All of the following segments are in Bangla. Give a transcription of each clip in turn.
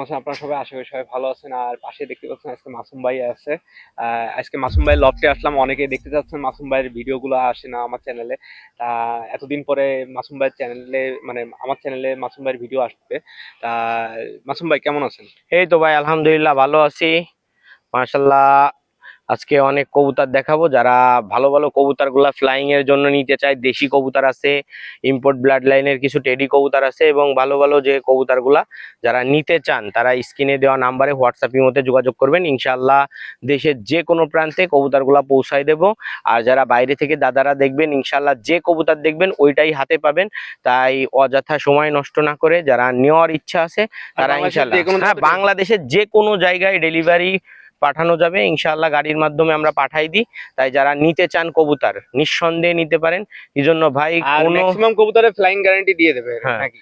আছেন আপনারা সবাই? আশা করি সবাই ভালো আছেন। আর পাশে দেখতে পাচ্ছেন আজকে মাসুম ভাই আছে। আজকে মাসুম ভাই লফটে আসলাম। অনেকে দেখতে চাচ্ছেন মাসুম ভাইয়ের ভিডিওগুলো আসে না আমার চ্যানেলে। তা এতদিন পরে মাসুম ভাইয়ের চ্যানেলে মানে আমার চ্যানেলে মাসুম ভাইয়ের ভিডিও আসবে। তা মাসুম ভাই কেমন আছেন? এই তো ভাই আলহামদুলিল্লাহ ভালো আছি। মাশাল্লাহ, আজকে অনেক কবুতর দেখাবো। যারা ভালো ভালো কবুতর গুলা ফ্লাইং এর জন্য নিতে চায়, দেশি কবুতর আছে, ইম্পোর্ট ব্লাড লাইনের কিছু টেডি কবুতর আছে, এবং ভালো ভালো যে কবুতর গুলা যারা নিতে চান তারা স্ক্রিনে দেওয়া নাম্বারে হোয়াটসঅ্যাপের মধ্যে যোগাযোগ করবেন। ইনশাআল্লাহ দেশের যে কোনো প্রান্তে কবুতর গুলা পৌঁছায় দেব। আর যারা বাইরে থেকে দাদারা দেখবেন, ইনশাআল্লাহ যে কবুতর দেখবেন ওইটাই হাতে পাবেন। তাই অযথা সময় নষ্ট না করে যারা নেওয়ার ইচ্ছা আছে তারা ইনশাআল্লাহ, হ্যাঁ, বাংলাদেশের যে কোনো জায়গায় ডেলিভারি পাঠানো যাবে। ইনশাআল্লাহ গাড়ির মাধ্যমে আমরা পাঠাই দিই। তাই যারা নিতে চান কবুতর নিঃসন্দেহে নিতে পারেন। এই জন্য ভাই কোনো ম্যাক্সিমাম কবুতরে ফ্লাইং গ্যারান্টি দিয়ে দেবে হ্যাঁ। নাকি?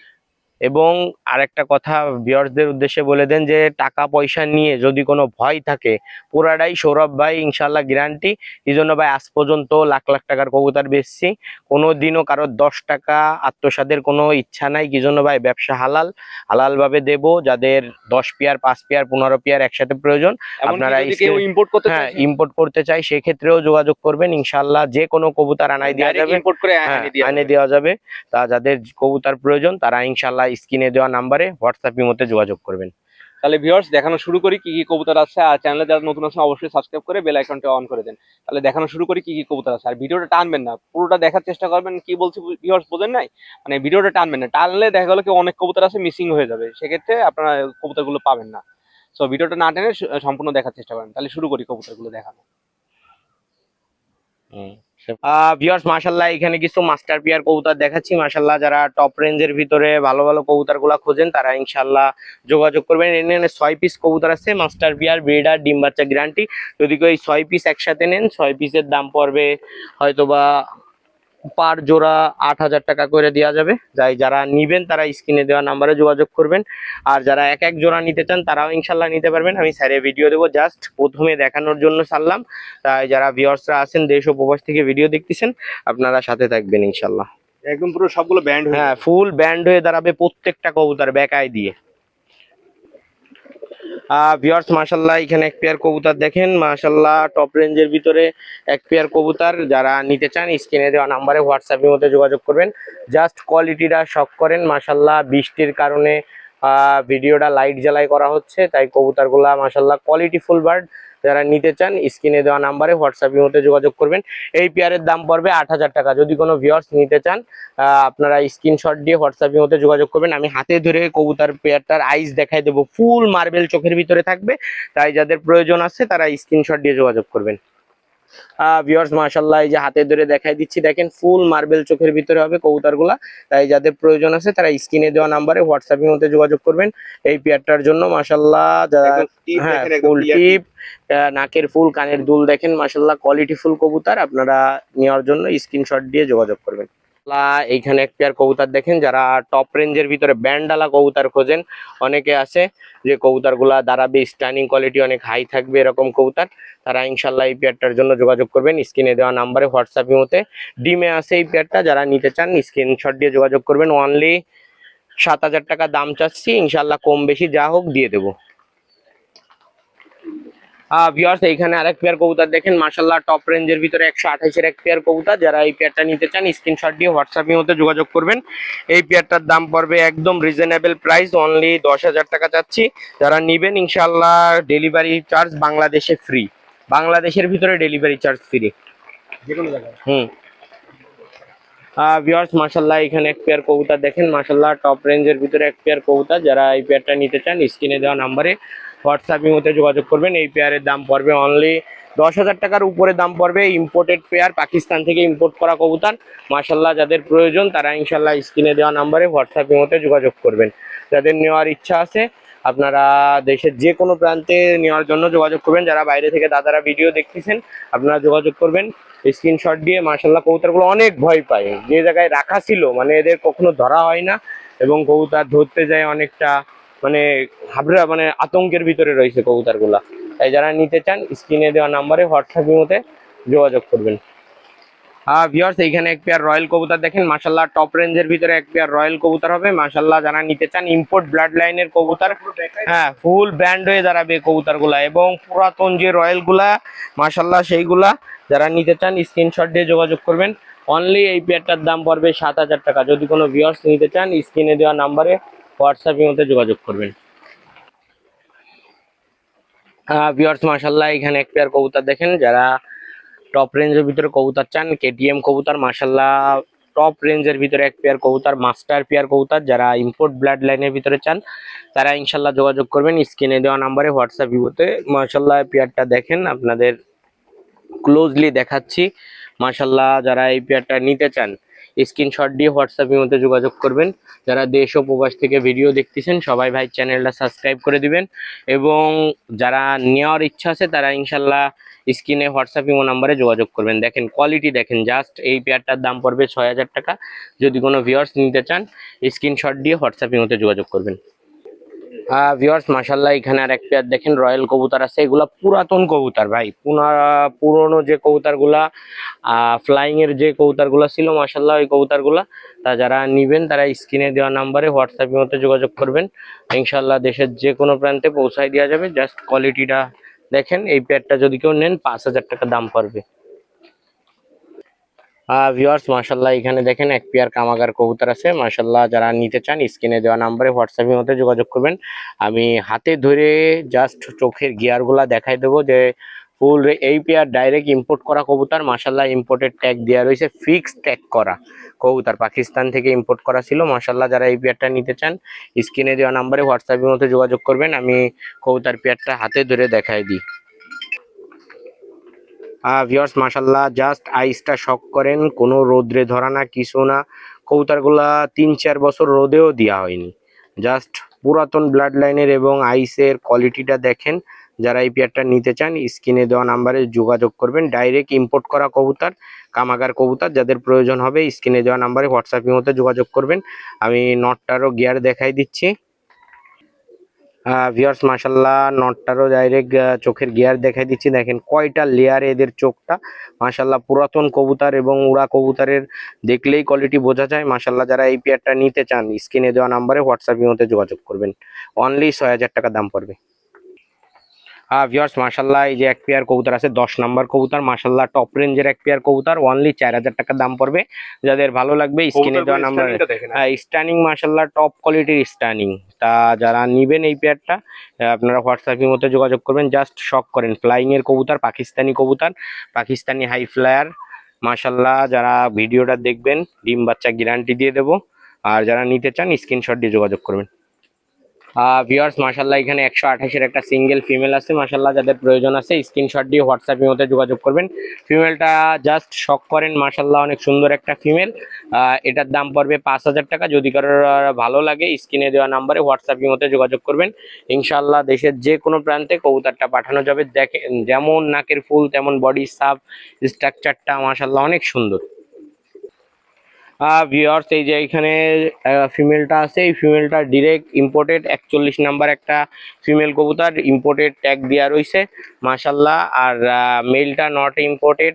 এবং আরেকটা কথা ভিউয়ার্সদের উদ্দেশ্যে বলে দেন যে টাকা পয়সা নিয়ে যদি কোনো ভয় থাকে, পুরাটাই সৌরভ ভাই ইনশাল্লাহ গ্যারান্টি। এই জন্য ভাই আজ পর্যন্ত লাখ লাখ টাকার কবুতর বেচছি, কোনো দিনও কারোর 10 টাকা আত্মসাদের কোনো ইচ্ছা নাই। কি জন্য ভাই ব্যবসা হালাল, হালাল ভাবে দেবো। যাদের 10 পেয়ার 5 পেয়ার 15 পেয়ার একসাথে প্রয়োজন, আপনারা ইম্পোর্ট করতে চাই সেক্ষেত্রেও যোগাযোগ করবেন। ইনশাল্লাহ যে কোনো কবুতর আনাই দেওয়া যাবে, আনে দেওয়া যাবে। তা যাদের কবুতর প্রয়োজন তারা ইনশাল্লাহ স্ক্রিনে দেওয়া নাম্বারে হোয়াটসঅ্যাপের মধ্যে যোগাযোগ করবেন। তাহলে ভিউয়ার্স দেখানো শুরু করি কি কি কবুতর আছে। আর চ্যানেলে যারা নতুন আছেন অবশ্যই সাবস্ক্রাইব করে বেল আইকনটা অন করে দেন। তাহলে দেখানো শুরু করি কি কি কবুতর আছে। আর ভিডিওটা টানবেন না, পুরোটা দেখার চেষ্টা করবেন। কি বলছি ভিউয়ার্স বোঝেন নাই? মানে ভিডিওটা টানবেন না, টানলে দেখা গেলো কি অনেক কবুতর আছে মিসিং হয়ে যাবে, সেক্ষেত্রে আপনারা কবুতরগুলো পাবেন না। সো ভিডিওটা না টেনে সম্পূর্ণ দেখার চেষ্টা করেন। তাহলে শুরু করি কবুতরগুলো দেখানো। ভিউয়ার্স মাশাআল্লাহ এখানে কিছু মাস্টার পিয়ার কবুতর দেখাচ্ছি। মাশাআল্লাহ যারা টপ রেঞ্জের ভিতরে ভালো ভালো কবুতর গুলা খোঁজেন তারা ইনশাআল্লাহ যোগাযোগ করবেন। এখানে 6 পিস কবুতর আছে, মাস্টার পিয়ার, ব্রিডার, ডিম বাচ্চা গ্যারান্টি। যদি কেউ 6 পিস একসাথে নেন, 6 পিসের দাম পড়বে হয়তোবা পার জোড়া 8,000 টাকা করে দেওয়া যাবে। যাই যারা নিবেন তারা স্ক্রিনে দেওয়া নাম্বারে যোগাযোগ করবেন। আর যারা এক এক জোড়া নিতে চান তারাও ইনশাল্লাহ নিতে পারবেন। আমি স্যারে ভিডিও দেবো, জাস্ট প্রথমে দেখানোর জন্য ছাড়লাম। তাই যারা ভিউয়ার্সরা আছেন দেশ ও প্রবাস থেকে ভিডিও দেখতেছেন, আপনারা সাথে থাকবেন ইনশাল্লাহ। একদম পুরো সবগুলো ব্যান্ড হয়ে, হ্যাঁ, ফুল ব্যান্ড হয়ে দাঁড়াবে প্রত্যেকটা কবুতর বেকায় দিয়ে। ভিউয়ার্স মাশাআল্লাহ এখানে এক পেয়ার কবুতর দেখেন। মাশাআল্লাহ টপ রেঞ্জের ভিতরে এক পেয়ার কবুতর। যারা নিতে চান স্ক্রিনে দেওয়া নাম্বারে হোয়াটসঅ্যাপের মধ্যে যোগাযোগ করবেন। জাস্ট কোয়ালিটিটা শক করেন। মাশাআল্লাহ বৃষ্টির কারণে ভিডিওটা লাইট জ্বালাই করা হচ্ছে, তাই কবুতরগুলা মাশাআল্লাহ কোয়ালিটি ফুল বার্ড। যারা নিতে চান স্ক্রিনে দেওয়া নাম্বারে হোয়াটসঅ্যাপের মধ্যে যোগাযোগ করবেন। এই পেয়ারের দাম পড়বে 8,000 টাকা। যদি কোনো ভিউয়ার্স নিতে চান আপনারা স্ক্রিনশট দিয়ে হোয়াটসঅ্যাপের মধ্যে যোগাযোগ করবেন। আমি হাতে ধরে কবুতর পেয়ারটার আইস দেখাই দেবো, ফুল মার্বেল চোখের ভিতরে থাকবে। তাই যাদের প্রয়োজন আছে তারা স্ক্রিনশট দিয়ে যোগাযোগ করবেন। ভিউয়ার্স মাশাআল্লাহ এই যে হাতে ধরে দেখাই দিচ্ছি, দেখেন ফুল মার্বেল চোখের ভিতরে হবে কবুতরগুলা। তাই যাদের প্রয়োজন আছে তারা স্ক্রিনে দেওয়া নাম্বারে হোয়াটসঅ্যাপের মধ্যে যোগাযোগ করবেন এই পেয়ারটার জন্য। মাশাআল্লাহ হ্যাঁ, ফুল টিপ, নাকের ফুল, কানের দুল দেখেন। মাশাআল্লাহ কোয়ালিটি ফুল কবুতর। আপনারা নেওয়ার জন্য স্ক্রিনশট দিয়ে যোগাযোগ করবেন। এইখানে এক পেয়ার কবুতর দেখেন। যারা টপ রেঞ্জের ভিতরে ব্যান্ডালা কবুতর খোঁজেন, অনেকে আছে যে কবুতর গুলা দাঁড়াবে, স্ট্যান্ডিং কোয়ালিটি অনেক হাই থাকবে, এরকম কবুতর, তারা ইনশাল্লাহ এই পেয়ারটার জন্য যোগাযোগ করবেন। স্ক্রিনে দেওয়া নাম্বারে হোয়াটসঅ্যাপের মধ্যে ডিমে আছে এই পেয়ারটা। যারা নিতে চান স্ক্রিনশট দিয়ে যোগাযোগ করবেন। অনলি 7,000 টাকা দাম চাচ্ছি, ইনশাল্লাহ কম বেশি যা হোক দিয়ে দেবো। ভিউয়ার্স এইখানে আরেক পেয়ার কবুতর দেখেন। মাশাআল্লাহ টপ রেঞ্জের ভিতরে 128 এর এক পেয়ার কবুতর। যারা এই পেয়ারটা নিতে চান স্ক্রিনশট দিয়ে হোয়াটসঅ্যাপের মধ্যে যোগাযোগ করবেন। এই পেয়ারটার দাম পড়বে একদম রিজনেবল প্রাইস, অনলি 10,000 টাকা চাচ্ছি। যারা নিবেন ইনশাআল্লাহ ডেলিভারি চার্জ বাংলাদেশে ফ্রি, বাংলাদেশের ভিতরে ডেলিভারি চার্জ ফ্রি যে কোনো জায়গায়। ভিউয়ার্স মাশাআল্লাহ এখানে এক পেয়ার কবুতর দেখেন। মাশাআল্লাহ টপ রেঞ্জের ভিতরে এক পেয়ার কবুতর। যারা এই পেয়ারটা নিতে চান স্ক্রিনে দেওয়া নাম্বারে হোয়াটসঅ্যাপের মধ্যে যোগাযোগ করবেন। এই পেয়ারের দাম পড়বে অনলি 10,000 টাকার উপরে দাম পড়বে। ইম্পোর্টেড পেয়ার, পাকিস্তান থেকে ইম্পোর্ট করা কবুতর। মাশাআল্লাহ যাদের প্রয়োজন তারা ইনশাআল্লাহ স্ক্রিনে দেওয়া নাম্বারে হোয়াটসঅ্যাপের মধ্যে যোগাযোগ করবেন। যাদের নেওয়ার ইচ্ছা আছে আপনারা দেশের যে কোনো প্রান্তে নেওয়ার জন্য যোগাযোগ করবেন। যারা বাইরে থেকে দাদারা ভিডিও দেখতেছেন আপনারা যোগাযোগ করবেন স্ক্রিনশট দিয়ে। মাশাআল্লাহ কবুতরগুলো অনেক ভয় পায়, যে জায়গায় রাখা ছিল মানে এদের কখনো ধরা হয় না, এবং কবুতর ধরতে যায় অনেকটা মানে হাবড়া, মানে আতঙ্কের ভিতরে রয়েছে কবুতরগুলা। তাই যারা নিতে চান স্ক্রিনে দেওয়া নাম্বারে হোয়াটসঅ্যাপের মধ্যে যোগাযোগ করবেন। ভিউয়ার্স এইখানে এক পেয়ার রয়্যাল কবুতর দেখেন মাশাআল্লাহ, টপ রেঞ্জের ভিতরে এক পেয়ার রয়্যাল কবুতর হবে মাশাআল্লাহ। যারা নিতে চান ইম্পোর্ট ব্লাড লাইনের কবুতর, হ্যাঁ ফুল ব্র্যান্ড হয়ে দাঁড়াবে কবুতরগুলা, এবং পুরাতন যে রয়্যাল গুলা মাশাআল্লাহ সেইগুলা যারা নিতে চান স্ক্রিনশট দিয়ে যোগাযোগ করবেন। অনলি এই পেয়ারটার দাম পড়বে 7,000 টাকা। যদি কোনো ভিউয়ার্স নিতে চান স্ক্রিনে দেওয়া নাম্বারে হোয়াটসঅ্যাপের মধ্যে যোগাযোগ করবেন। ভিউয়ার্স মাশাআল্লাহ এখানে এক পেয়ার কবুতর দেখেন, যারা টপ রেঞ্জের ভিতরে কবুতর চান, কেটিএম কবুতর মাশাআল্লাহ, টপ রেঞ্জের ভিতরে এক পেয়ার কবুতর, মাস্টার পেয়ার কবুতর। যারা ইম্পোর্ট ব্লাড লাইনের ভিতরে চান তারা ইনশাল্লাহ যোগাযোগ করবেন স্ক্রিনে দেওয়া নাম্বারে হোয়াটসঅ্যাপ ইমোতে। মাশাআল্লাহ পেয়ারটা দেখেন, আপনাদের ক্লোজলি দেখাচ্ছি মাশাআল্লাহ। যারা এই পেয়ারটা নিতে চান স্ক্রিনশট দিয়ে হোয়াটসঅ্যাপ ইমোতে যোগাযোগ করবেন। যারা দেশ ও প্রবাস থেকে ভিডিও দেখতেছেন সবাই ভাই চ্যানেলটা সাবস্ক্রাইব করে দিবেন, এবং যারা নেওয়ার ইচ্ছা আছে তারা ইনশাল্লাহ স্ক্রিনে হোয়াটসঅ্যাপ ইমো নাম্বারে যোগাযোগ করবেন। দেখেন কোয়ালিটি দেখেন, জাস্ট এই পেয়ারটার দাম পড়বে 6,000 টাকা। যদি কোনো ভিউয়ার্স নিতে চান স্ক্রিনশট দিয়ে হোয়াটসঅ্যাপ ইমোতে যোগাযোগ করবেন। ভিউয়ার্স মাশাআল্লাহ এখানে আর এক পেয়ার দেখেন রয়্যাল কবুতর আছে। এগুলা পুরাতন কবুতর ভাই, পুরনো যে কবুতরগুলা ফ্লাইং এর যে কবুতরগুলা ছিল মাশাআল্লাহ, ওই কবুতরগুলা। তা যারা নিবেন তারা স্ক্রিনে দেওয়া নাম্বারে হোয়াটসঅ্যাপের মধ্যে যোগাযোগ করবেন, ইনশাআল্লাহ দেশের যে কোনো প্রান্তে পৌঁছায় দেওয়া যাবে। জাস্ট কোয়ালিটিটা দেখেন, এই পেয়ারটা যদি কেউ নেন 5,000 টাকা দাম পড়বে। ভিউয়ার্স মাশাআল্লাহ এখানে দেখেন এক পেয়ার কামাগার কবুতর আছে মাশাআল্লাহ। যারা নিতে চান স্ক্রিনে দেওয়া নাম্বারে হোয়াটসঅ্যাপের মধ্যে যোগাযোগ করবেন। আমি হাতে ধরে জাস্ট চোখের গিয়ারগুলা দেখাই দেবো যে ফুল এই পেয়ার ডাইরেক্ট ইম্পোর্ট করা কবুতর মাশাআল্লাহ। ইম্পোর্টেড ট্যাগ দেওয়া রয়েছে, ফিক্সড ট্যাগ করা কবুতর, পাকিস্তান থেকে ইম্পোর্ট করা ছিল মাশাআল্লাহ। যারা এই পেয়ারটা নিতে চান স্ক্রিনে দেওয়া নাম্বারে হোয়াটসঅ্যাপের মধ্যে যোগাযোগ করবেন। আমি কবুতর পেয়ারটা হাতে ধরে দেখাই দিই। ভিউয়ার্স মাশাআল্লাহ জাস্ট আইসটা শক করেন, কোনো রোদ্রে ধরা না কিছু না। কবুতরগুলা 3-4 বছর রোদেও দেওয়া হয়নি, জাস্ট পুরাতন ব্লাড লাইনের, এবং আইসের কোয়ালিটিটা দেখেন। যারা এই পেয়ারটা নিতে চান স্ক্রিনে দেওয়া নাম্বারে যোগাযোগ করবেন। ডাইরেক্ট ইম্পোর্ট করা কবুতর, কামাগার কবুতর, যাদের প্রয়োজন হবে স্ক্রিনে দেওয়া নাম্বারে হোয়াটসঅ্যাপের মধ্যে যোগাযোগ করবেন। আমি নটটারও গিয়ার দেখাই দিচ্ছি। ভিউয়ার্স মাশাআল্লাহ নটটারও ডাইরেক্ট চোখের গিয়ার দেখাই দিচ্ছি। দেখেন কয়টা লেয়ারে এদের চোখটা মাশাআল্লাহ। পুরাতন কবুতর এবং উড়া কবুতরের দেখলেই কোয়ালিটি বোঝা যায় মাশাআল্লাহ। যারা এই পেয়ারটা নিতে চান স্ক্রিনে দেওয়া নাম্বারে হোয়াটসঅ্যাপের মধ্যে যোগাযোগ করবেন। অনলি 6,000 টাকা দাম পড়বে। ভিউয়ার্স মাশাআল্লাহ এই যে এক পেয়ার কবুতর আছে 10 নাম্বার কবুতর মাশাআল্লাহ, টপ রেঞ্জের এক পেয়ার কবুতর, অনলি 4,000 টাকা দাম পড়বে। যাদের ভালো লাগবে স্ক্রিনে দেওয়া নাম্বার, স্টানিং মাশাআল্লাহ, টপ কোয়ালিটির স্টানিং। তা যারা নিবেন এই পেয়ারটা আপনারা হোয়াটসঅ্যাপের মধ্যে যোগাযোগ করবেন। জাস্ট শক করেন, ফ্লাইং এর কবুতর, পাকিস্তানি কবুতর, পাকিস্তানি হাই ফ্লায়ার মাশাআল্লাহ। যারা ভিডিওটা দেখবেন ডিম বাচ্চা গ্যারান্টি দিয়ে দেবো। আর যারা নিতে চান স্ক্রিনশট দিয়ে যোগাযোগ করবেন। ভিউয়ার্স মাশাআল্লাহ এখানে 128-এর একটা সিঙ্গেল ফিমেল আছে মাশাআল্লাহ। যাদের প্রয়োজন আছে স্ক্রিনশট দিয়ে হোয়াটসঅ্যাপের মধ্যে যোগাযোগ করবেন। ফিমেলটা জাস্ট শক করেন মাশাআল্লাহ, অনেক সুন্দর একটা ফিমেল। এটার দাম পড়বে 5,000 টাকা। যদি কারোর ভালো লাগে স্ক্রিনে দেওয়া নাম্বারে হোয়াটসঅ্যাপের মধ্যে যোগাযোগ করবেন। ইনশাআল্লাহ দেশের যে কোনো প্রান্তে কবুতরটা পাঠানো যাবে। দেখেন যেমন নাকের ফুল তেমন বডি সাব স্ট্রাকচারটা মাশাআল্লাহ অনেক সুন্দর। ভিউয়ার্স এই যে এখানে ফিমেলটা আছে, এই ফিমেলটা ডিরেক্ট ইম্পোর্টেড 41 নাম্বার একটা ফিমেল কবুতর, ইম্পোর্টেড ট্যাগ দেওয়া রয়েছে মাশাআল্লাহ। আর মেলটা নট ইম্পোর্টেড।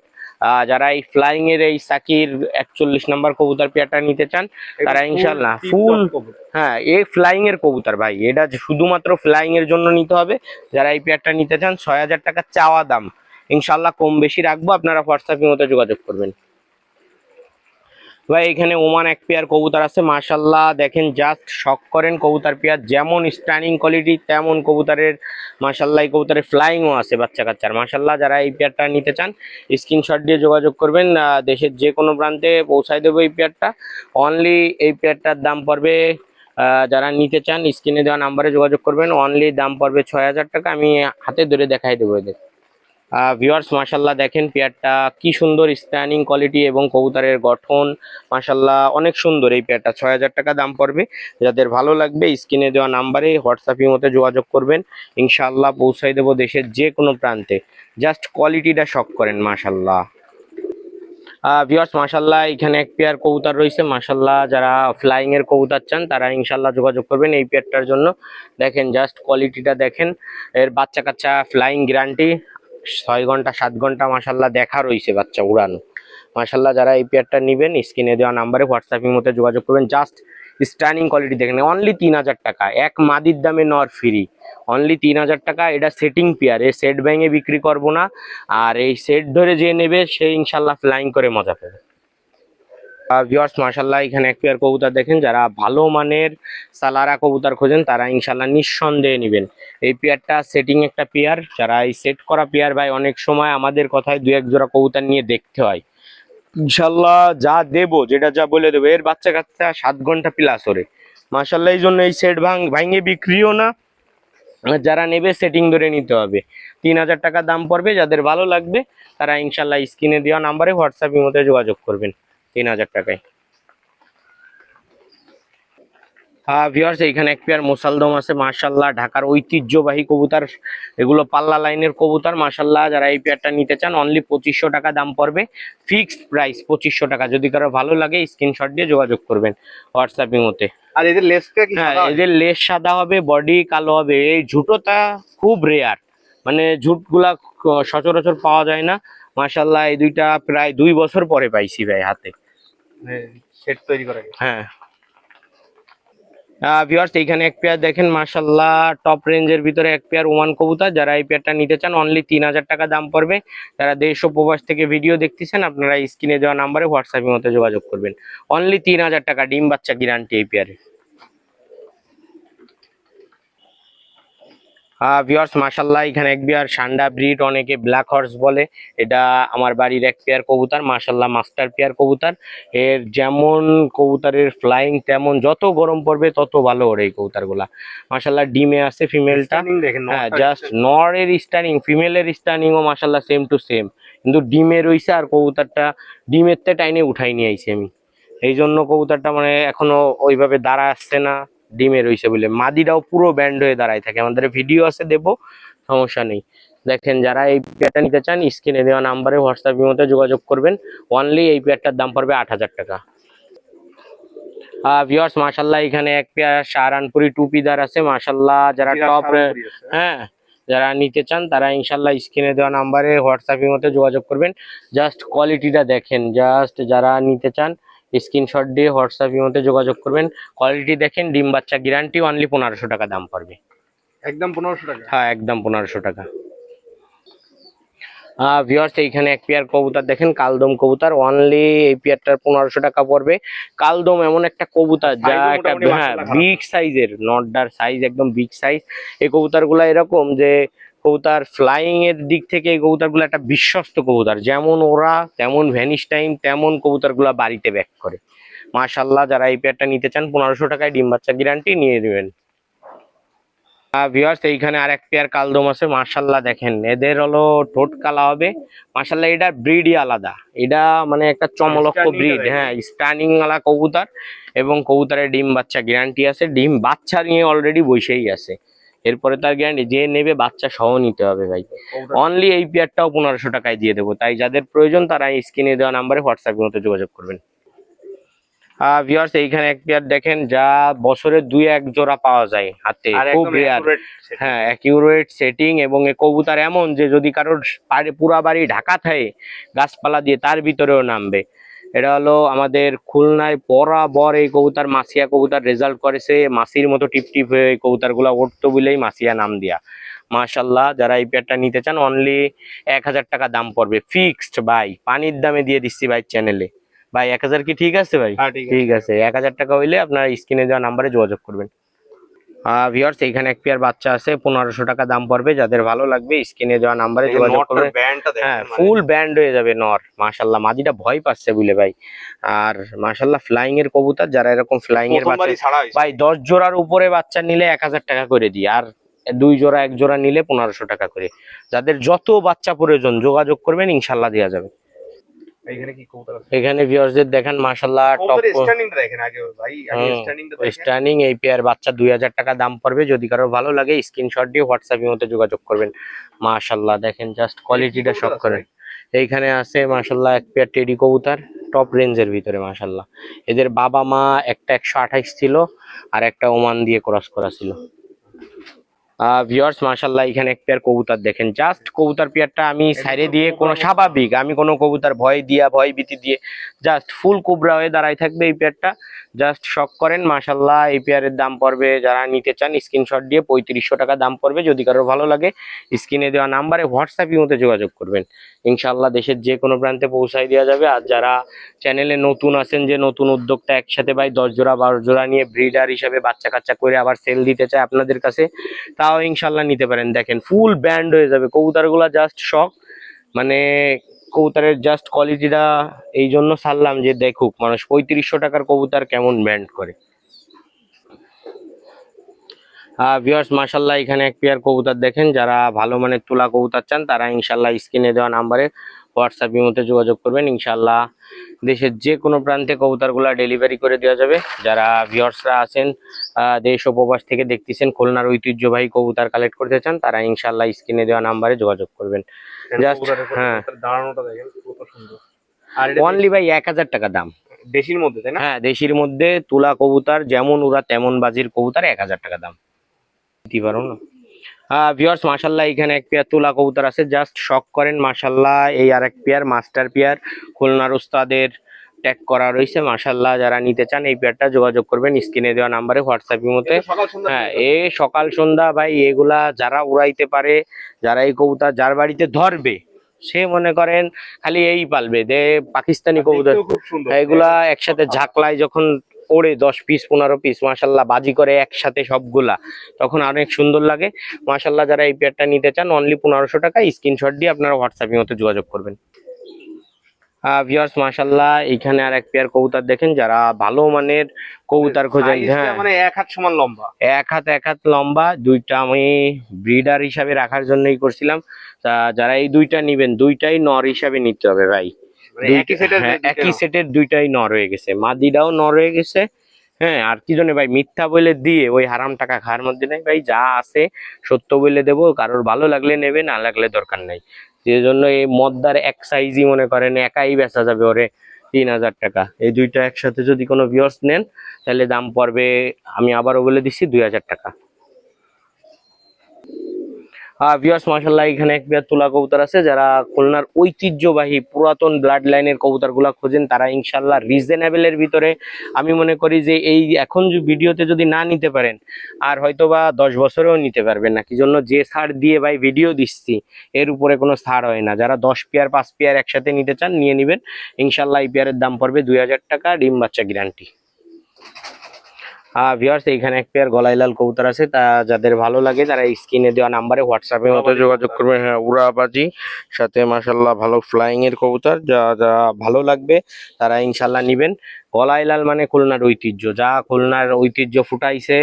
যারা এই ফ্লাইং এর এই সাকির 41 নাম্বার কবুতর পেয়ারটা নিতে চান তারা ইনশাআল্লাহ ফুল, হ্যাঁ এই ফ্লাইং এর কবুতর ভাই, এটা শুধুমাত্র ফ্লাইং এর জন্য নিতে হবে। যারা এই পেয়ারটা নিতে চান 6,000 টাকা চাওয়া দাম, ইনশাআল্লাহ কম বেশি রাখবো, আপনারা হোয়াটসঅ্যাপের মধ্যে যোগাযোগ করবেন। ভাই এখানে ওমান এক পেয়ার কবুতর আছে মাশাআল্লাহ। দেখেন জাস্ট শক করেন, কবুতর পেয়ার যেমন স্টানিং কোয়ালিটি তেমন কবুতরের মাশাআল্লাহ। এই কবুতরের ফ্লাইংও আছে বাচ্চা কাচ্চার মাশাআল্লাহ। যারা এই পেয়ারটা নিতে চান স্ক্রিনশট দিয়ে যোগাযোগ করবেন। দেশের যে কোনো প্রান্তে পৌঁছায় দেবো এই পেয়ারটা। অনলি এই পেয়ারটার দাম পড়বে, যারা নিতে চান স্ক্রিনে দেওয়া নাম্বারে যোগাযোগ করবেন। অনলি দাম পড়বে 6,000 টাকা। আমি হাতে ধরে দেখাই দেবো এদের। ভিউয়ার্স মাশাআল্লাহ দেখেন পেয়ারটা কি সুন্দর স্ট্যান্ডিং কোয়ালিটি এবং কবুতরের গঠন মাশাআল্লাহ অনেক সুন্দর। এই পেয়ারটা 6,000 টাকা দাম পড়বে। যাদের ভালো লাগবে স্ক্রিনে দেওয়া নাম্বারে হোয়াটসঅ্যাপের মধ্যে যোগাযোগ করবেন, ইনশাআল্লাহ পৌঁছাই দেবো দেশের যে কোনো প্রান্তে। জাস্ট কোয়ালিটিটা শক করেন মাশাআল্লাহ। ভিউয়ার্স মাশাআল্লাহ এখানে এক পেয়ার কবুতর রয়েছে মাশাআল্লাহ। যারা ফ্লাইং এর কবুতর চান তারা ইনশাআল্লাহ যোগাযোগ করবেন এই পেয়ারটার জন্য। দেখেন জাস্ট কোয়ালিটিটা দেখেন, এর বাচ্চা কাচ্চা ফ্লাইং গ্যারান্টি, 6 ঘন্টা 7 ঘন্টা মাশাআল্লাহ দেখা রয়েছে বাচ্চা উড়ানো মাশাল্লাহ যারা এই পেয়ারটা নেবেন স্ক্রিনে দেওয়া নাম্বারে হোয়াটসঅ্যাপের মধ্যে যোগাযোগ করবেন। জাস্ট স্টার্নিং কোয়ালিটি দেখেন, অনলি 3000 টাকা, এক মাদির দামে নর ফ্রি, অনলি 3000 টাকা। এটা সেটিং পেয়ার, এই সেট ভেঙে বিক্রি করবো না, আর এই সেট ধরে যে নেবে সে ইনশাল্লাহ ফ্লাইং করে মজা পাবে। ভিউয়ার্স মাশাল্লাহ এখানে এক পেয়ার কবুতর দেখেন, যারা ভালো মানের সালারা কবুতর খোঁজেন তারা ইনশাল্লাহ নিঃসন্দেহে নেবেন। এই পেয়ারটা সেটিং একটা পেয়ার, যারা এই সেট করা পেয়ার ভাই অনেক সময় আমাদের কথায় 2-1 জোড়া কবুতর নিয়ে দেখতে হয়, ইনশাল্লাহ যা দেবো যেটা যা বলে দেবো, এর বাচ্চা কাচ্চা 7 ঘন্টা প্লাস ওরে মাশাল্লাহ। এই জন্য এই সেট ভাঙে বিক্রিও না, যারা নেবে সেটিং ধরে নিতে হবে। 3000 টাকা দাম পড়বে, যাদের ভালো লাগবে তারা ইনশাল্লাহ স্ক্রিনে দেওয়া নাম্বারে হোয়াটসঅ্যাপের মধ্যে যোগাযোগ করবেন 3000 টাকায়। ভিউয়ার্স এখানে এক পেয়ার মোসালদম আছে মাশাল্লাহ, ঢাকার ঐতিহ্যবাহী কবুতর, এগুলো পাল্লা লাইনের কবুতর মাশাল্লাহ। যারা এই পেয়ারটা নিতে চান অনলি 2500 টাকা দাম পড়বে, ফিক্সড প্রাইস 2500 টাকা। যদি কারো ভালো লাগে স্ক্রিনশট দিয়ে যোগাযোগ করবেন হোয়াটসঅ্যাপের মধ্যে। আর এদের লেসটা কি হ্যাঁ, সাদা হয়? এদের লেস সাদা হবে, বডি কালো হবে। এই ঝুটোটা খুব রেয়ার, মানে ঝুটগুলা সচরাচর পাওয়া যায় না মাশাল্লাহ। এই দুইটা প্রায় 2 বছর পরে পাইছি ভাই হাতে। সেট তৈরি করা গেছে। হ্যাঁ ভিউয়ার্স এইখানে এক পেয়ার দেখেন মাশাল্লাহ, টপ রেঞ্জের ভিতরে এক পেয়ার ওমান কবুতর। যারা এই পেয়ারটা নিতে চান অনলি 3000 টাকা দাম পড়বে। যারা দেশ ও প্রবাস থেকে ভিডিও দেখতেছেন আপনারা স্ক্রিনে দেওয়া নাম্বারে হোয়াটসঅ্যাপের মধ্যে যোগাযোগ করবেন। অনলি 3000 টাকা, ডিম বাচ্চা গ্যারান্টি এই পেয়ারে। ভিউয়ার্স মাশাল্লাহ এখানে এক পেয়ার সান্ডা ব্রিড, অনেকে ব্ল্যাক হর্স বলে, এটা আমার বাড়ির এক পেয়ার কবুতর মাশাল্লাহ, মাস্টার পেয়ার কবুতর। এর যেমন কবুতরের ফ্লাইং তেমন, যত গরম পড়বে তত ভালো ওর এই কবুতরগুলা মাশাল্লাহ। ডিমে আছে ফিমেলটা, দেখেন হ্যাঁ জাস্ট নরের স্টার্নিং, ফিমেলের স্টার্নিংও মাশাল্লাহ সেম টু সেম, কিন্তু ডিমে রইছে আর কবুতরটা ডিমের তে টাইনে উঠাই নিয়ে আইছি আমি, এই জন্য কবুতরটা মানে এখনো ওইভাবে দাঁড়া আসছে না, ডিমে রইছে বলে। মাদিরাও পুরো ব্যান্ড হয়ে দাঁড়ায় থাকে, আমাদের ভিডিও আছে দেবো, সমস্যা নেই। দেখেন যারা এই পেয়ারটা নিতে চান স্ক্রিনে দেওয়া নাম্বারে হোয়াটসঅ্যাপের মধ্যে যোগাযোগ করবেন। অনলি এই পেয়ারটার দাম পড়বে 8000 টাকা। ভিউয়ার্স মাশাল্লাহ এখানে এক পেয়ার সাহারানপুরি টুপিদার আছে মাশাল্লাহ, যারা টপ, হ্যাঁ যারা নিতে চান তারা ইনশাল্লাহ স্ক্রিনে দেওয়া নাম্বারে হোয়াটসঅ্যাপের মধ্যে যোগাযোগ করবেন। জাস্ট কোয়ালিটিটা দেখেন, জাস্ট যারা নিতে চান স্ক্রিনশট দিয়ে হোয়াটসঅ্যাপের মধ্যে যোগাযোগ করবেন। কোয়ালিটি দেখেন, ডিম বাচ্চা গ্যারান্টি, অনলি 1500 টাকা দাম পড়বে। একদম 1500 টাকা। হ্যাঁ একদম 1500 টাকা। ভিউয়ার্স এইখানে এক পেয়ার কবুতর দেখেন, কালদম কবুতর, অনলি এই পেয়ারটার 1500 টাকা পড়বে। কালদম এমন একটা কবুতর যা একটা, হ্যাঁ বিগ সাইজের, নটটার সাইজ একদম বিগ সাইজ। এই কবুতরগুলা এরকম যে কবুতর ফ্লাইং এর দিক থেকে এই কবুতরগুলো একটা বিশ্বস্ত কবুতর, যেমন ওরা তেমন ভ্যানিশ টাইম তেমন কবুতরগুলা বাড়িতে ব্যাক করে মাশাল্লাহ। যারা এই পেয়ারটা নিতে চান 1500 টাকায় ডিম বাচ্চা গ্যারান্টি নিয়ে নেবেন। ভিউয়ার্স এইখানে আর এক পেয়ার কালদম আছে মাশাল্লাহ, দেখেন এদের হলো ঠোঁট কালা হবে মাশাল্লাহ, এটা ব্রিডই আলাদা, এটা মানে একটা চমলক্ষ ব্রিড, হ্যাঁ স্টার্নিং ওয়ালা কবুতর, এবং কবুতরের ডিম বাচ্চা গ্যারান্টি আছে, ডিম বাচ্চা নিয়ে অলরেডি বসেই আছে, এরপরে তার গ্যারান্টি, যে নেবে বাচ্চা সহ নিতে হবে ভাই। অনলি এই পেয়ারটাও 1500 টাকায় দিয়ে দেবো, তাই যাদের প্রয়োজন তারা স্ক্রিনে দেওয়া নাম্বারে হোয়াটসঅ্যাপের মতো যোগাযোগ করবেন। ভিউয়ার্স এইখানে এক পেয়ার দেখেন, যা বছরে 2-1 জোড়া পাওয়া যায় হাতে, খুব রেয়ার, হ্যাঁ অ্যাকিউরেট সেটিং, এবং এই কবুতর এমন যে যদি কারোর পুরা বাড়ি ঢাকা থাকে গাছপালা দিয়ে তার ভিতরেও নামবে। এটা হলো আমাদের খুলনায় বরাবর এই কবুতর মাসিয়া কবুতর রেজাল্ট করেছে, মাসির মতো টিপ টিপ হয়ে এই কবুতর গুলা উঠতো বলেই মাসিয়া নাম দিয়া মাশাল্লাহ। যারা এই পেয়ারটা নিতে চান অনলি 1000 টাকা দাম পড়বে, ফিক্সড ভাই, পানির দামে দিয়ে দিচ্ছি ভাই চ্যানেলে ভাই। 1000 কি ঠিক আছে ভাই? ঠিক আছে, 1000 টাকা হইলে আপনার স্ক্রিনে দেওয়া নাম্বারে যোগাযোগ করবেন। ভিউয়ার্স এইখানে এক পেয়ার বাচ্চা আছে, 1500 টাকা দাম পড়বে, যাদের ভালো লাগবে স্ক্রিনে দেওয়া নাম্বারে যোগাযোগ করবেন। হ্যাঁ ফুল ব্যান্ড হয়ে যাবে নর মাশাল্লাহ, মাদিটা ভয় পাচ্ছে বুঝলে ভাই। আর মাশাল্লাহ ফ্লাইং এর কবুতর, যারা এরকম ফ্লাইং এর বাচ্চা ভাই 10 জোড়ার উপরে বাচ্চা নিলে 1000 টাকা করে দিই, আর 2 জোড়া 1 জোড়া নিলে 1500 টাকা করে। যাদের যত বাচ্চা প্রয়োজন যোগাযোগ করবেন, ইনশাল্লাহ দেওয়া যাবে। এখানে ভিউয়ারদের দেখেন মাশাআল্লাহ টপ স্টার্নিং এই পেয়ার বাচ্চা 2000 টাকা দাম পড়বে, যদি কারো ভালো লাগে স্ক্রিনশট দিয়ে হোয়াটসঅ্যাপের মধ্যে যোগাযোগ করবেন। মাশাআল্লাহ দেখেন জাস্ট কোয়ালিটিটা শক করেন। এইখানে আছে মাশাআল্লাহ এক পেয়ার টেডি কবুতর টপ রেঞ্জের ভিতরে মাশাআল্লাহ। এদের বাবা মা একটা 128 ছিল আর একটা ওমান দিয়ে ক্রস করা ছিল। ভিউয়ার্স মাশাআল্লাহ এখানে এক পেয়ার কবুতর দেখেন, জাস্ট কবুতর পেয়ারটা আমি সাইডে দিয়ে কোনো স্বাভাবিক, আমি কোনো কবুতর ভয় ভীতি দিয়ে জাস্ট ফুল কোবরা হয়ে দাঁড়ায় থাকবে এই পেয়ারটা, জাস্ট শক করেন মাশাআল্লাহ। এই পেয়ারের দাম পড়বে, যারা নিতে চান স্ক্রিনশট দিয়ে 3500 টাকা দাম পড়বে। যদি কারো ভালো লাগে স্ক্রিনে দেওয়া নাম্বারে হোয়াটসঅ্যাপ ইমোতে যোগাযোগ করবেন, ইনশাআল্লাহ দেশের যে কোনো প্রান্তে পৌঁছায় দেওয়া যাবে। আর যারা চ্যানেলে নতুন আছেন, যে নতুন উদ্যোগটা একসাথে ভাই 10 জোড়া 12 জোড়া নিয়ে ব্রিডার হিসাবে বাচ্চা কাচ্চা করে আবার সেল দিতে চায় আপনাদের কাছে, তাও ইনশাল্লাহ নিতে পারেন। দেখেন ফুল ব্যান্ড হয়ে যাবে কবুতরগুলা, জাস্ট শখ। মানে কবুতরের জাস্ট কোয়ালিটিটা এই জন্য ছাড়লাম যে দেখুক মানুষ 3500 টাকার কবুতর কেমন ব্যান্ড করে। ভিউয়ার্স মাশাআল্লাহ এখানে এক পেয়ার কবুতর দেখেন, যারা ভালো মানের তুলা কবুতর চান তারা ইনশাল্লাহ স্ক্রিনে দেওয়া নাম্বারে হোয়াটসঅ্যাপ ইমোতে যোগাযোগ করবেন, ইনশাল্লাহ দেশের যে কোনো প্রান্তে কবুতরগুলা ডেলিভারি করে দেওয়া যাবে। যারা ভিউয়ার্সরা আছেন দেশ ও প্রবাস থেকে দেখতেছেন, খুলনার ঐতিহ্যবাহী কবুতর কালেক্ট করতে চান, তারা ইনশাল্লাহ স্ক্রিনে দেওয়া নাম্বারে যোগাযোগ করবেন। জাস্ট হ্যাঁ, দাঁড়ানোটা দেখেন কত সুন্দর। আর অনলি ভাই 1000 টাকা দাম। দেশির মধ্যে, তাই না? হ্যাঁ, দেশির মধ্যে তুলা কবুতর, যেমন উড়া তেমন বাজির কবুতর, 1000 টাকা দাম দিতে পারো না। ভিউয়ার্স মাশাআল্লাহ এখানে এক পেয়ার তুলা কবুতর আছে, জাস্ট শক করেন মাশাআল্লাহ। এই আর এক পেয়ার মাস্টার পেয়ার, খুলনার উস্তাদের ট্যাগ করা রয়েছে মাশাআল্লাহ। যারা নিতে চান এই পেয়ারটা যোগাযোগ করবেন স্ক্রিনে দেওয়া নাম্বারে হোয়াটসঅ্যাপ মতে। হ্যাঁ, সকাল সন্ধ্যা ভাই এগুলা যারা উড়াইতে পারে, যারা এই কবুতর যার বাড়িতে ধরবে সে মনে করেন খালি এই পালবে যে পাকিস্তানি কবুতর, এগুলা একসাথে ঝাঁকলায় যখন ওড়ে 10 পিস 15 পিস মাশাআল্লাহ বাজি করে একসাথে সবগুলা, তখন অনেক সুন্দর লাগে মাশাআল্লাহ। যারা এই পেয়ারটা নিতে চান অনলি 1500 টাকা, স্ক্রিনশট দিয়ে আপনারা হোয়াটসঅ্যাপের মতো যোগাযোগ করবেন। ভিউয়ার্স মাশাআল্লাহ এখানে আর এক পেয়ার কবুতর দেখেন, যারা ভালো মানের কবুতর খোঁজেন। হ্যাঁ, মানে এক হাত সমান লম্বা, এক হাত লম্বা। দুইটা আমি ব্রিডার হিসাবে রাখার জন্যই করছিলাম। তা যারা এই দুইটা নিবেন, দুইটাই নর হিসাবে নিতে হবে ভাই। একই সেটের দুইটাই নর হয়ে গেছে, মাদিটাও নর হয়ে গেছে। হ্যাঁ, আর কি জন্য ভাই মিথ্যা বলে দিয়ে ওই হারাম টাকা খাওয়ার মধ্যে নাই ভাই, যা আছে সত্য বলে দেবো। কারোর ভালো লাগলে নেবে, না লাগলে দরকার নাই। সেই জন্য এই মদ্দার এক সাইজই মনে করেন একাই বেচা যাবে ওরে 3000 টাকা। এই দুইটা একসাথে যদি কোনো ভিউয়ার্স নেন তাহলে দাম পড়বে, আমি আবারও বলে দিচ্ছি, 2000 টাকা। ভিউয়ার্স মাশাআল্লাহ এখানে এক পেয়ার তুলা কবুতর আছে, যারা খুলনার ঐতিহ্যবাহী পুরাতন ব্লাড লাইনের কবুতর গুলা খোঁজেন তারা ইনশাল্লাহ রিজনেবলের ভিতরে, আমি মনে করি যে এই এখন ভিডিওতে যদি না নিতে পারেন আর হয়তোবা 10 বছরেও নিতে পারবেন না। কি জন্য যে ছাড় দিয়ে ভাই ভিডিও দিচ্ছি এর উপরে কোনো ছাড় হয় না। যারা 10 পেয়ার 5 পেয়ার একসাথে নিতে চান নিয়ে নিবেন ইনশাল্লাহ। এই পেয়ারের দাম পড়বে 2000 টাকা, ডিম বাচ্চা গ্যারান্টি। ভিউয়ার্স এখানে এক পেয়ার গলায় লাল কবুতর আছে, তা যাদের ভালো লাগে তারা স্ক্রিনে দেওয়া নাম্বারে হোয়াটসঅ্যাপের মতো যোগাযোগ করবেন। হ্যাঁ, উড়াবাজি সাথে মাশাআল্লাহ ভালো ফ্লাইং এর কবুতর, যা যা ভালো লাগবে তারা ইনশাআল্লাহ নিবেন। গলায় লাল মানে খুলনার ঐতিহ্য, যা খুলনার ঐতিহ্য ফুটাইছে,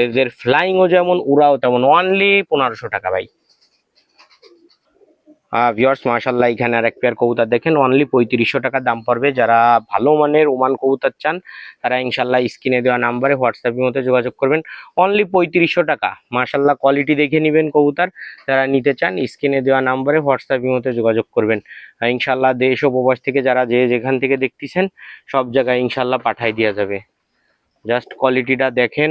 এদের ফ্লাইংও যেমন উড়াও তেমন। অনলি 1500 টাকা ভাই। ভিউয়ার্স মাশাআল্লাহ এখানে আর এক পেয়ার কবুতর দেখেন, অনলি 3500 টাকা দাম পড়বে। যারা ভালো মানের ওমান কবুতর চান তারা ইনশাআল্লাহ স্ক্রিনে দেওয়া নাম্বারে হোয়াটসঅ্যাপের মধ্যে যোগাযোগ করবেন। অনলি 3500 টাকা মাশাআল্লাহ, কোয়ালিটি দেখে নেবেন কবুতর। যারা নিতে চান স্ক্রিনে দেওয়া নাম্বারে হোয়াটসঅ্যাপের মধ্যে যোগাযোগ করবেন। ইনশাআল্লাহ দেশ ও প্রবাস থেকে যারা যেখান থেকে দেখতেছেন সব জায়গায় ইনশাআল্লাহ পাঠাই দেওয়া যাবে। জাস্ট কোয়ালিটিটা দেখেন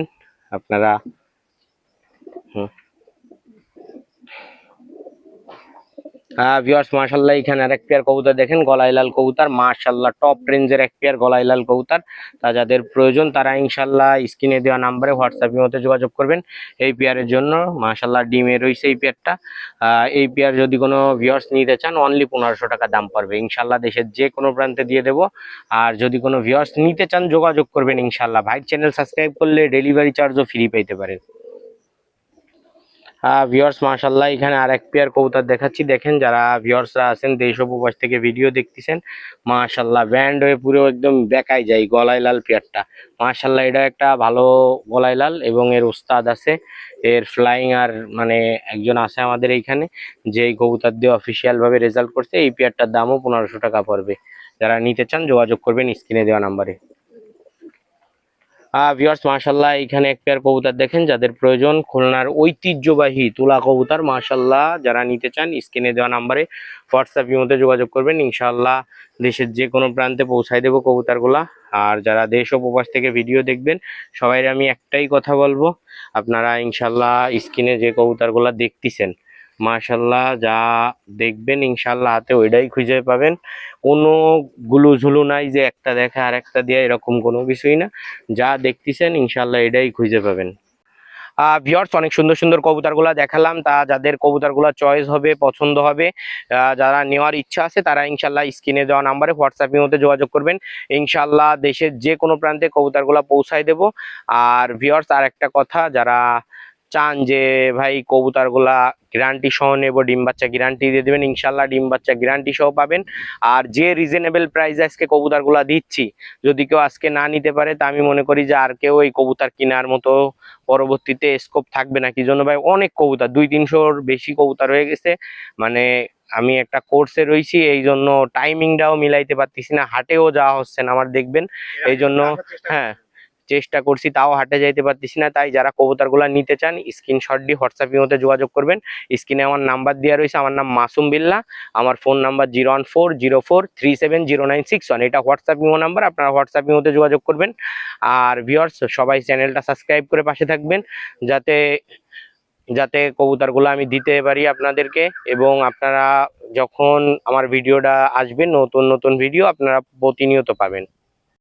আপনারা। ভিউয়ার্স মাশাআল্লাহ এখানে আর এক পেয়ার কবুতর দেখেন, গলায় লাল কবুতর মাশাআল্লাহ টপ রেঞ্জের এক পেয়ার গলায় লাল কবুতর। তা যাদের প্রয়োজন তারা ইনশাআল্লাহ স্ক্রিনে দেওয়া নাম্বারে হোয়াটসঅ্যাপের মধ্যে যোগাযোগ করবেন এই পেয়ারের জন্য। মাশাআল্লাহ ডিমে রয়েছে এই পেয়ারটা। এই পেয়ার যদি কোনো ভিউয়ার্স নিতে চান অনলি 1500 টাকা দাম পড়বে ইনশাআল্লাহ, দেশের যে কোনো প্রান্তে দিয়ে দেবো। আর যদি কোনো ভিউয়ার্স নিতে চান যোগাযোগ করবেন ইনশাআল্লাহ। ভাই চ্যানেল সাবস্ক্রাইব করলে ডেলিভারি চার্জও ফ্রি পেতে পারেন। ভিউয়ার্স মাশাআল্লাহ এখানে আর এক পেয়ার কবুতর দেখাচ্ছি, দেখেন যারা ভিউয়ার্সরা আছেন দেশ ও প্রবাস থেকে ভিডিও দেখতেছেন মাশাআল্লাহ ব্যান্ড হয়ে পুরো একদম বেকাই যায় গলায় লাল পেয়ারটা। মাশাআল্লাহ এটা একটা ভালো গলায় লাল এবং এর উস্তাদ আছে, এর ফ্লাইং আর মানে একজন আছে আমাদের এইখানে যে এই কবুতর দিয়ে অফিসিয়াল ভাবে রেজাল্ট করছে। এই পেয়ারটার দামও 1500 টাকা পড়বে। যারা নিতে চান যোগাযোগ করবেন স্ক্রিনে দেওয়া নাম্বারে। ভিউয়ার্স মাশাল্লাহ এখানে এক পেয়ার কবুতর দেখেন যাদের প্রয়োজন, খুলনার ঐতিহ্যবাহী তুলা কবুতর মাশাল্লাহ, যারা নিতে চান স্ক্রিনে দেওয়া নাম্বারে হোয়াটসঅ্যাপ মধ্যে যোগাযোগ করবেন, ইনশাআল্লাহ দেশের যে কোনো প্রান্তে পৌঁছায় দেবো কবুতরগুলা। আর যারা দেশ ও প্রবাস থেকে ভিডিও দেখবেন সবাই আমি একটাই কথা বলবো, আপনারা ইনশাআল্লাহ স্ক্রিনে যে কবুতরগুলা দেখতেছেন মাশাল্লাহ যা দেখবেন ইনশাআল্লাহ হাতে ওইটাই খুঁজে পাবেন। কোনো গুলু ঝুলু নাই যে একটা দেখে আর একটা দিয়ে, এরকম কোনো কিছুই না, যা দেখতেছেন ইনশাআল্লাহ এটাই খুঁজে পাবেন। ভিউয়ার্স অনেক সুন্দর সুন্দর কবুতরগুলা দেখালাম, তা যাদের কবুতরগুলা চয়েস হবে পছন্দ হবে যারা নেওয়ার ইচ্ছা আছে তারা ইনশাআল্লাহ স্ক্রিনে দেওয়া নাম্বারে হোয়াটসঅ্যাপের মধ্যে যোগাযোগ করবেন, ইনশাআল্লাহ দেশের যে কোনো প্রান্তে কবুতরগুলা পৌঁছায় দেব। আর ভিউয়ার্স আর একটা কথা, যারা চান যে ভাই কবুতরগুলা গ্যারান্টি সহ নেব, ডিম বাচ্চা গ্যারান্টি দিয়ে দেবেন, ইনশাআল্লাহ ডিম বাচ্চা গ্যারান্টি সহ পাবেন। আর যে রিজনেবল প্রাইসে আজকে কবুতরগুলা দিচ্ছি, যদি কেউ আজকে না নিতে পারে তা আমি মনে করি যে আর কেউ এই কবুতর কেনার মতো পরবর্তীতে স্কোপ থাকবে না। কি জন্য ভাই, অনেক কবুতর 200-300-র বেশি কবুতর হয়ে গেছে, মানে আমি একটা কোর্সে রয়েছি এই জন্য টাইমিংটাও মিলাইতে পারতেছি না, হাটেও যাওয়া হচ্ছে না আমার দেখবেন, এই জন্য হ্যাঁ চেষ্টা করছি তাও হাটে যাইতে পারতেছি না। তাই যারা কবুতরগুলা নিতে চান স্ক্রিনশট দিয়ে হোয়াটসঅ্যাপের মধ্যে যোগাযোগ করবেন, স্ক্রিনে আমার নাম্বার দেওয়া রয়েছে, আমার নাম মাসুম বিল্লাহ, আমার ফোন নাম্বার 01404370961, এটা হোয়াটসঅ্যাপ ইমো নাম্বার, আপনারা হোয়াটসঅ্যাপের মধ্যে যোগাযোগ করবেন। আর ভিউয়ার্স সবাই চ্যানেলটা সাবস্ক্রাইব করে পাশে থাকবেন যাতে যাতে কবুতরগুলো আমি দিতে পারি আপনাদেরকে, এবং আপনারা যখন আমার ভিডিওটা আসবে নতুন নতুন ভিডিও আপনারা প্রতিনিয়ত পাবেন।